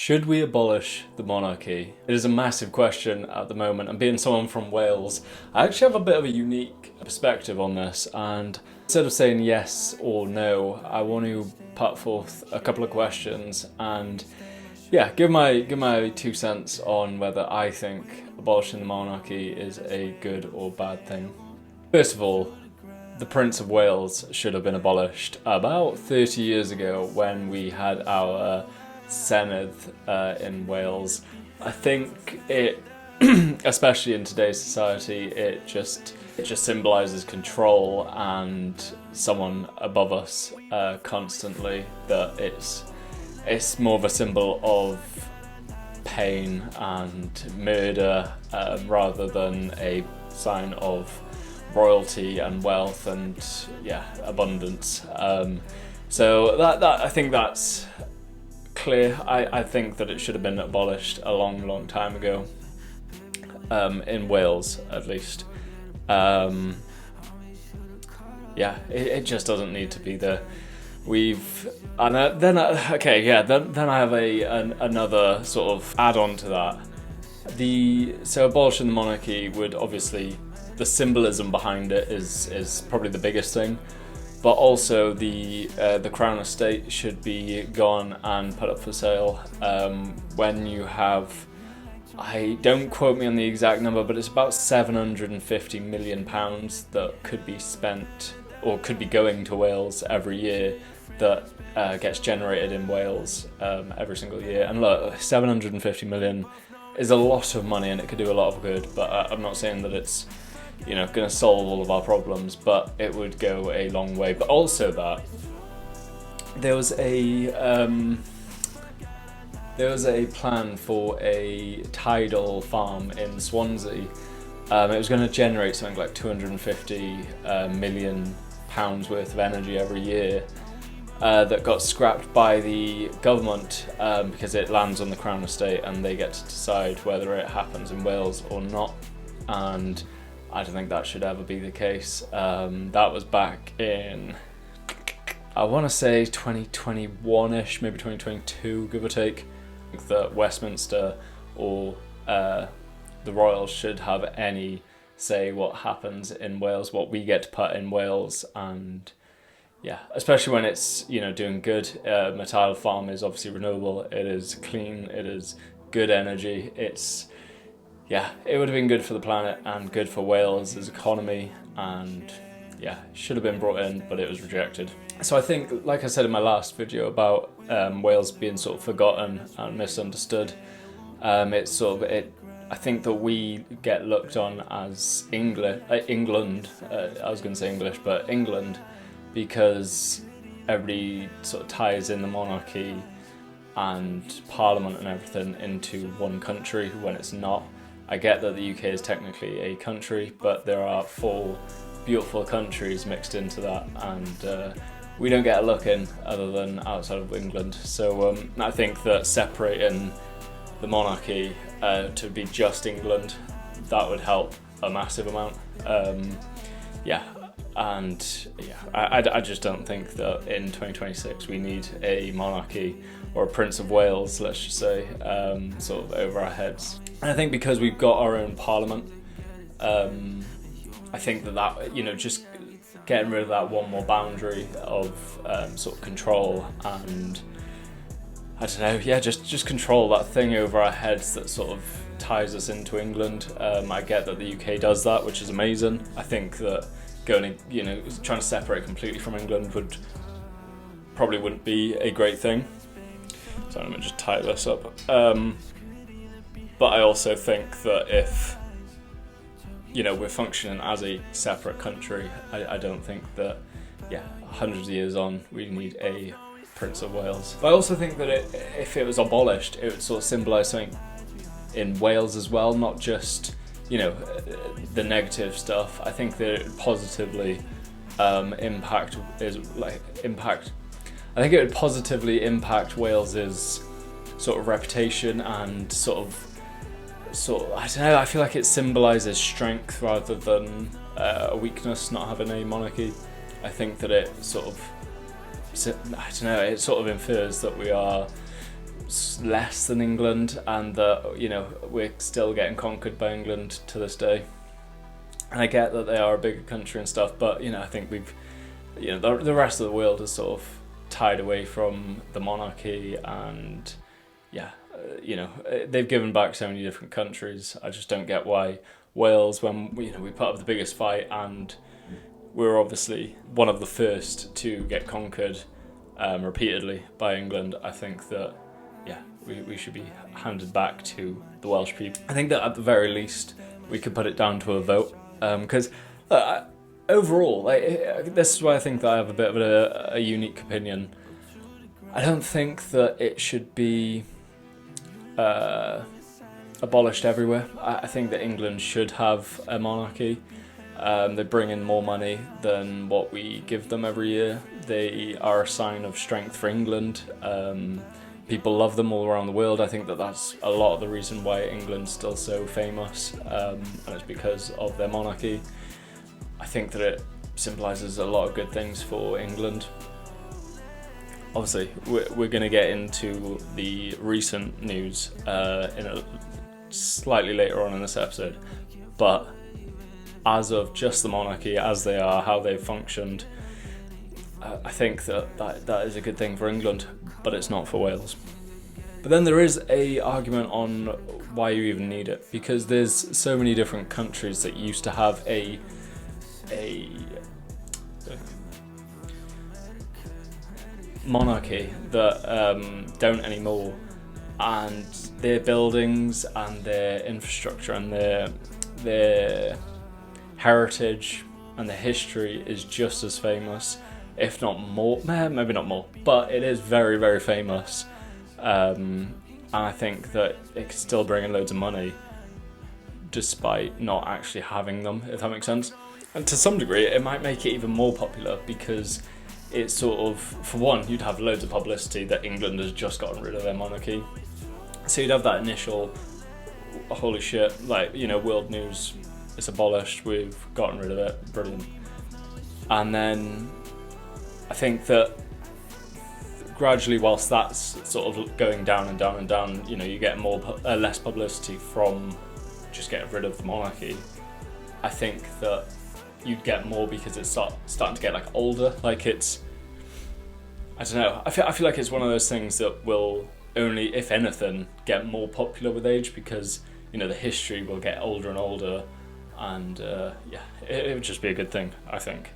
Should we abolish the monarchy? It is a massive question at the moment, and being someone from Wales, I actually have a bit of a unique perspective on this, and instead of saying yes or no, I want to put forth a couple of questions and give my 2 cents on whether I think abolishing the monarchy is a good or bad thing. First of all, the Prince of Wales should have been abolished about 30 years ago when we had our Senedd in Wales. I think it, especially in today's society, it just symbolises control and someone above us constantly. That it's more of a symbol of pain and murder rather than a sign of royalty and wealth and abundance. So that I think that's clear. I think that it should have been abolished a long time ago, in Wales at least. It just doesn't need to be there. Then I have another sort of add-on to that. So abolishing the monarchy would obviously, the symbolism behind it is probably the biggest thing. But also the Crown Estate should be gone and put up for sale. When you have, don't quote me on the exact number, but it's about £750 million that could be spent or could be going to Wales every year that gets generated in Wales every single year. And look, 750 million is a lot of money and it could do a lot of good, but I'm not saying that it's going to solve all of our problems, but it would go a long way. But also that there was a plan for a tidal farm in Swansea. It was going to generate something like 250 million pounds worth of energy every year. That got scrapped by the government because it lands on the Crown Estate and they get to decide whether it happens in Wales or not. And I don't think that should ever be the case. That was back in, I want to say 2021-ish, maybe 2022, give or take. I think that Westminster or the Royals should have any say what happens in Wales, what we get to put in Wales, and especially when it's doing good. My tidal farm is obviously renewable. It is clean. It is good energy. It would have been good for the planet and good for Wales' economy, and it should have been brought in, but it was rejected. So I think, like I said in my last video about Wales being sort of forgotten and misunderstood, I think that we get looked on as England. I was going to say English, but England, because everybody sort of ties in the monarchy and Parliament and everything into one country when it's not. I get that the UK is technically a country, but there are 4 beautiful countries mixed into that, and we don't get a look in other than outside of England. So I think that separating the monarchy to be just England, that would help a massive amount. I just don't think that in 2026 we need a monarchy or a Prince of Wales, let's just say, sort of over our heads. And I think because we've got our own Parliament, I think that just getting rid of that one more boundary of sort of control and, I don't know, just control that thing over our heads that sort of ties us into England. I get that the UK does that, which is amazing. I think that trying to separate completely from England probably wouldn't be a great thing. So I'm going to just tie this up. But I also think that if we're functioning as a separate country, I don't think that hundreds of years on we need a Prince of Wales. But I also think that if it was abolished, it would sort of symbolise something in Wales as well, not just the negative stuff. I think that it would positively impact. I think it would positively impact Wales's sort of reputation and sort of I don't know. I feel like it symbolises strength rather than a weakness. Not having a monarchy, I think that it sort of, I don't know. It sort of infers that we are less than England, and that, you know, we're still getting conquered by England to this day. And I get that they are a bigger country and stuff, but, you know, I think we've, you know, the rest of the world is sort of tied away from the monarchy, and yeah, you know, they've given back so many different countries. I just don't get why Wales, when, you know, we put up the biggest fight and we're obviously one of the first to get conquered repeatedly by England, I think that, yeah, we should be handed back to the Welsh people. I think that at the very least we could put it down to a vote, because overall, like, this is why I think that I have a bit of a unique opinion. I don't think that it should be abolished everywhere. I think that England should have a monarchy. They bring in more money than what we give them every year. They are a sign of strength for England. People love them all around the world. I think that that's a lot of the reason why England's still so famous, and it's because of their monarchy. I think that it symbolises a lot of good things for England. Obviously, we're going to get into the recent news slightly later on in this episode, but as of just the monarchy, as they are, how they've functioned, I think that is a good thing for England, but it's not for Wales. But then there is a argument on why you even need it, because there's so many different countries that used to have a monarchy that don't anymore, and their buildings and their infrastructure and their heritage and their history is just as famous, if not more, maybe not more, but it is very, very famous. And I think that it can still bring in loads of money despite not actually having them, if that makes sense. And to some degree, it might make it even more popular, because it's sort of, for one, you'd have loads of publicity that England has just gotten rid of their monarchy. So you'd have that initial, holy shit, like, you know, world news, it's abolished, we've gotten rid of it, brilliant. And then I think that gradually, whilst that's sort of going down and down and down, you know, you get less publicity from just getting rid of the monarchy. I think that you'd get more because it's starting to get like older. Like, it's, I don't know, I feel like it's one of those things that will only, if anything, get more popular with age, because, you know, the history will get older and older, and yeah, it would just be a good thing, I think.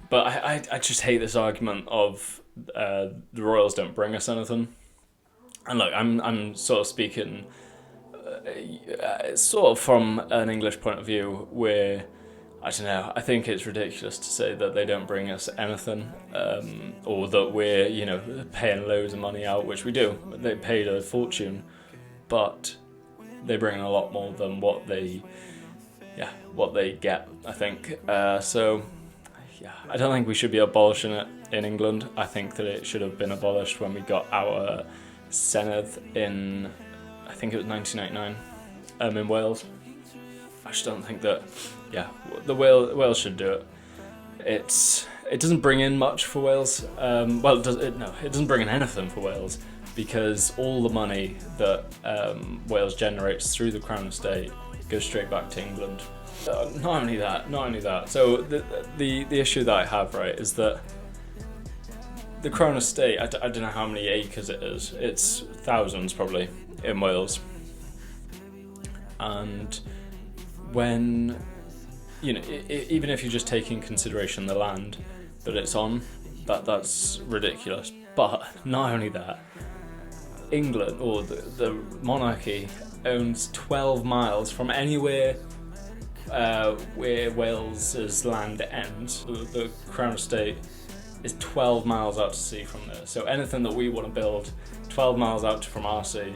But I just hate this argument of the royals don't bring us anything. And look, I'm sort of speaking sort of from an English point of view, where, I don't know, I think it's ridiculous to say that they don't bring us anything, or that we're, you know, paying loads of money out, which we do. They paid a fortune, but they bring in a lot more than what they get, I think. So yeah, I don't think we should be abolishing it in England. I think that it should have been abolished when we got our Senedd in, I think it was 1999, in Wales. I just don't think that, yeah, the Wales should do it. It doesn't bring in much for Wales. Well, it doesn't bring in anything for Wales, because all the money that Wales generates through the Crown Estate goes straight back to England. Not only that. So the issue that I have, right, is that the Crown Estate, I don't know how many acres it is. It's thousands probably in Wales. And when, you know, even if you just take in consideration the land that it's on, that's ridiculous. But not only that, England, or the monarchy, owns 12 miles from anywhere where Wales's land ends. The Crown Estate is 12 miles out to sea from there. So anything that we want to build 12 miles out from our sea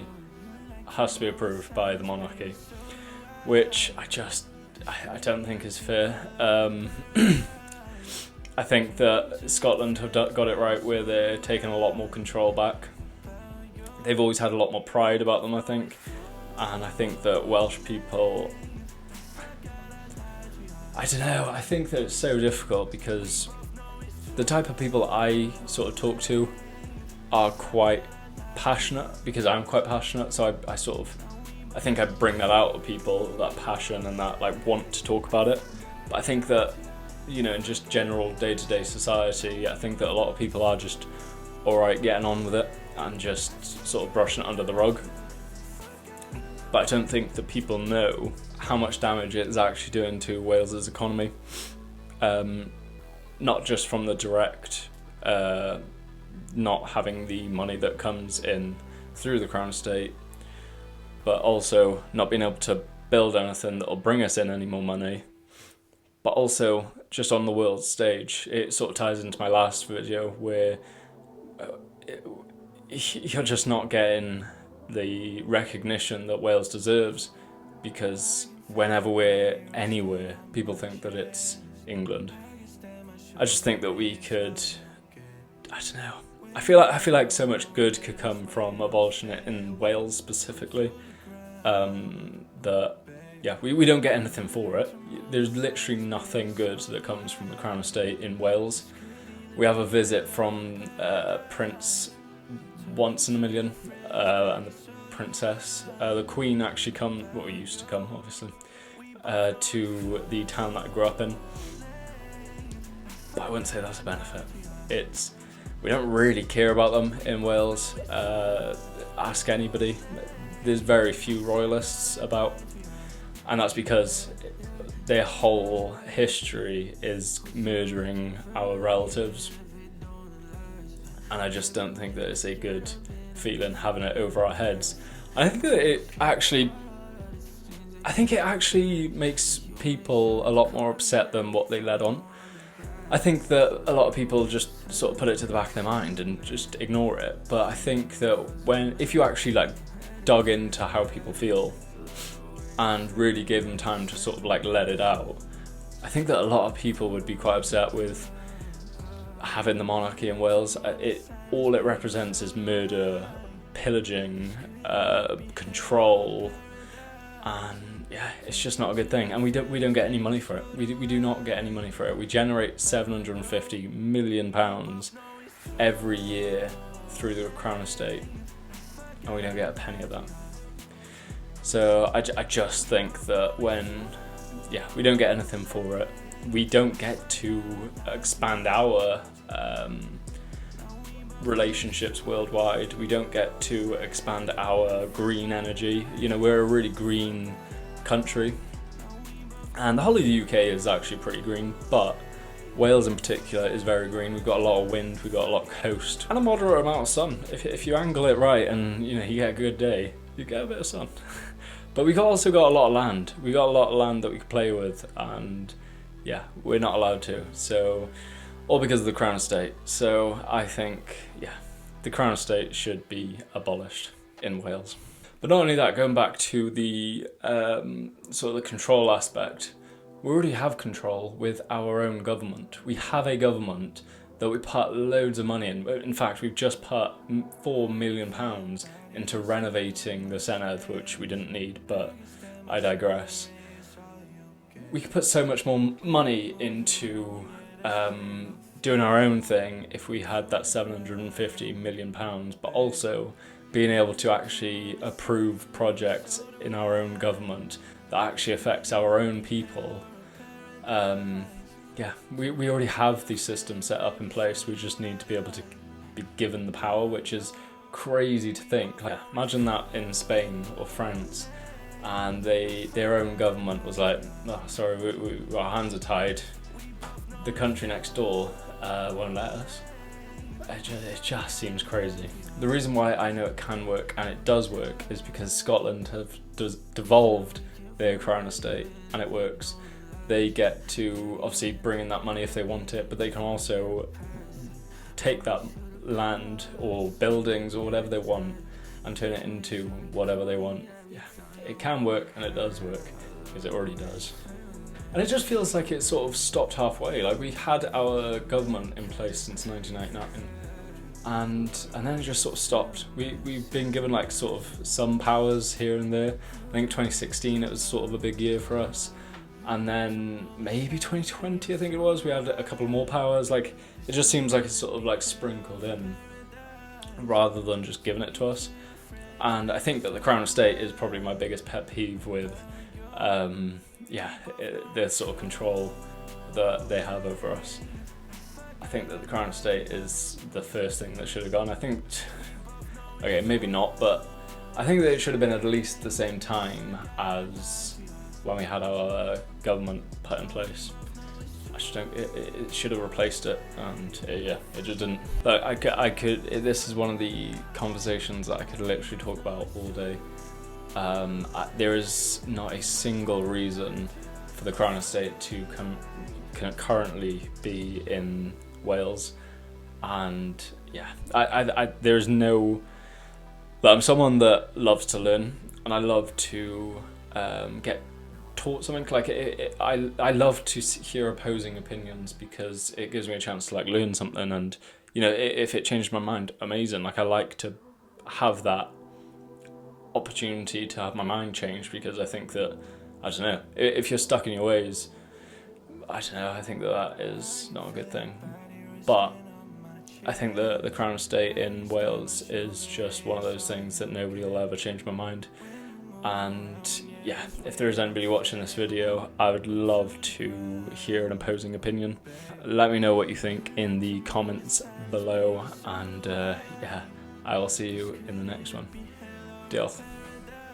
has to be approved by the monarchy, which I don't think is fair. I think that Scotland have got it right, where they're taking a lot more control back. They've always had a lot more pride about them, I think. And I think that Welsh people, I don't know, I think that it's so difficult, because the type of people I sort of talk to are quite passionate, because I'm quite passionate, so I think I bring that out of people, that passion and that like want to talk about it. But I think that, you know, in just general day-to-day society, I think that a lot of people are just alright getting on with it and just sort of brushing it under the rug. But I don't think that people know how much damage it is actually doing to Wales's economy. Not just from the direct not having the money that comes in through the Crown Estate, but also not being able to build anything that will bring us in any more money. But also just on the world stage, it sort of ties into my last video where you're just not getting the recognition that Wales deserves, because whenever we're anywhere, people think that it's England. I just think that we could, I don't know, I feel like so much good could come from abolishing it in Wales specifically. That yeah, we don't get anything for it. There's literally nothing good that comes from the Crown Estate in Wales. We have a visit from Prince once in a million, and the Princess. The Queen actually used to come, obviously, to the town that I grew up in. But I wouldn't say that's a benefit. We don't really care about them in Wales. Ask anybody. There's very few royalists about, and that's because their whole history is murdering our relatives. And I just don't think that it's a good feeling having it over our heads. And I think that it actually makes people a lot more upset than what they led on. I think that a lot of people just sort of put it to the back of their mind and just ignore it. But I think that if you actually like dug into how people feel and really gave them time to sort of like let it out, I think that a lot of people would be quite upset with having the monarchy in Wales. All it represents is murder, pillaging, control, and yeah, it's just not a good thing. And we don't get any money for it. We do not get any money for it. We generate £750 million every year through the Crown Estate, and we don't get a penny of that. So I just think that we don't get anything for it. We don't get to expand our relationships worldwide. We don't get to expand our green energy. You know, we're a really green country, and the whole of the UK is actually pretty green, but Wales in particular is very green. We've got a lot of wind, we've got a lot of coast, and a moderate amount of sun. If you angle it right and you get a good day, you get a bit of sun. But we've also got a lot of land. We've got a lot of land that we can play with, and yeah, we're not allowed to. So, all because of the Crown Estate. So I think, yeah, the Crown Estate should be abolished in Wales. But not only that, going back to the sort of the control aspect, we already have control with our own government. We have a government that we put loads of money in. In fact, we've just put £4 million into renovating the Senedd, which we didn't need, but I digress. We could put so much more money into doing our own thing if we had that £750 million, but also being able to actually approve projects in our own government that actually affects our own people. We already have these systems set up in place. We just need to be able to be given the power, which is crazy to think. Like, imagine that in Spain or France, and their own government was like, oh, sorry, our hands are tied. The country next door won't let us. It just seems crazy. The reason why I know it can work, and it does work, is because Scotland have devolved their Crown Estate, and it works. They get to obviously bring in that money if they want it, but they can also take that land or buildings or whatever they want and turn it into whatever they want. Yeah, it can work, and it does work, because it already does. And it just feels like it sort of stopped halfway. Like, we had our government in place since 1999, and then it just sort of stopped. We've been given like sort of some powers here and there. I think 2016 it was sort of a big year for us, and then maybe 2020 I think it was, we had a couple more powers. Like, it just seems like it's sort of like sprinkled in. rather than just giving it to us. And I think that the Crown Estate is probably my biggest pet peeve with the sort of control that they have over us. I think that the Crown Estate is the first thing that should have gone. I think, okay, maybe not, but I think that it should have been at least the same time as when we had our government put in place. It should have replaced it, and it just didn't. But I could. This is one of the conversations that I could literally talk about all day. There is not a single reason for the Crown Estate to currently be in Wales, and there's no. But I'm someone that loves to learn, and I love to get taught something. Like I love to hear opposing opinions because it gives me a chance to like learn something, and if it changed my mind, amazing. Like I like to have that opportunity to have my mind changed, because I think that, I don't know, if you're stuck in your ways, I don't know, I think that is not a good thing. But I think the Crown Estate in Wales is just one of those things that nobody will ever change my mind. And yeah, if there is anybody watching this video, I would love to hear an opposing opinion. Let me know what you think in the comments below, and I will see you in the next one. Diolch.